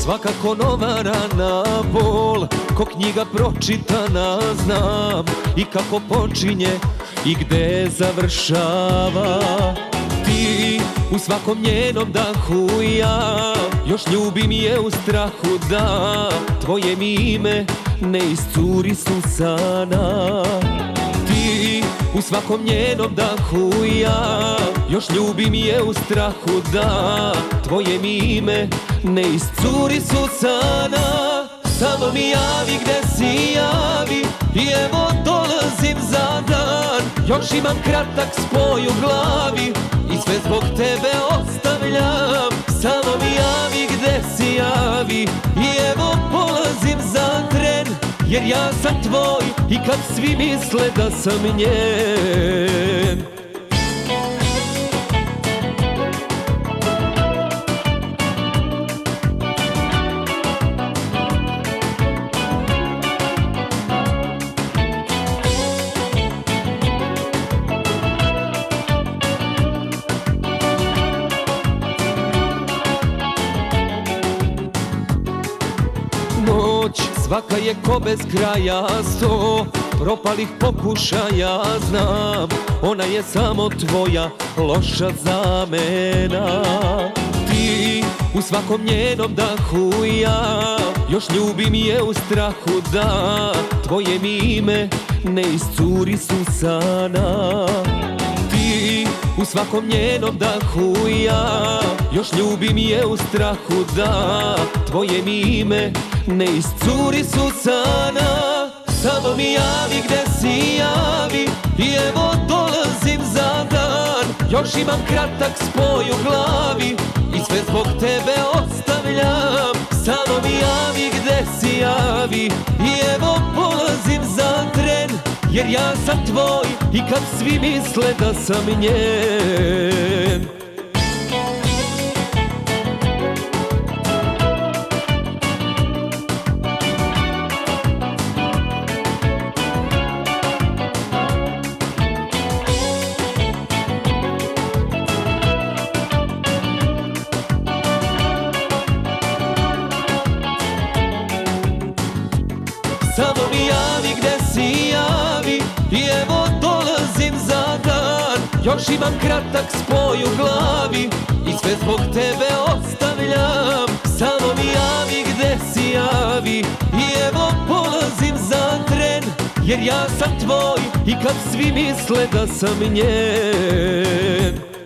Svakako nova rana, bol, ko knjiga pročitana, znam i kako počinje i gde završava. Ti u svakom njenom dahu, ja još ljubim je u strahu da tvoje mi ime ne iscuri s usana. Ti u svakom njenom dahu, ja još ljubim je u strahu da tvoje mi ime ne iscuri s usana. Samo mi javi gde si, javi, i evo dolazim za dan. Još imam kratak spoj u glavi i sve zbog tebe ostavljam. Samo mi javi gde si, javi, i evo polazim za tren. Jer ja sam tvoj i kad svi misle da sam njen. Noć svaka je ko bez kraja, 100 propalih pokušaja, znam, ona je samo tvoja loša zamena. Ti u svakom njenom dahu, ja još ljubim je u strahu da tvoje mi ime ne iscuri s usana. Ti u svakom njenom dahu, ja još ljubim je u strahu da tvoje mi ime ne iscuri s usana. Samo mi javi gde si, javi, i evo dolazim za dan. Još imam kratak spoj u glavi i sve zbog tebe ostavljam. Samo mi javi gde si, javi, i evo polazim za tren. Jer ja sam tvoj i kad svi misle da sam njen. Samo mi javi gde si, javi, i evo dolazim za dan. Još imam kratak spoj u glavi i sve zbog tebe ostavljam. Samo mi javi gde si, javi, i evo polazim za tren. Jer ja sam tvoj i kad svi misle da sam njen.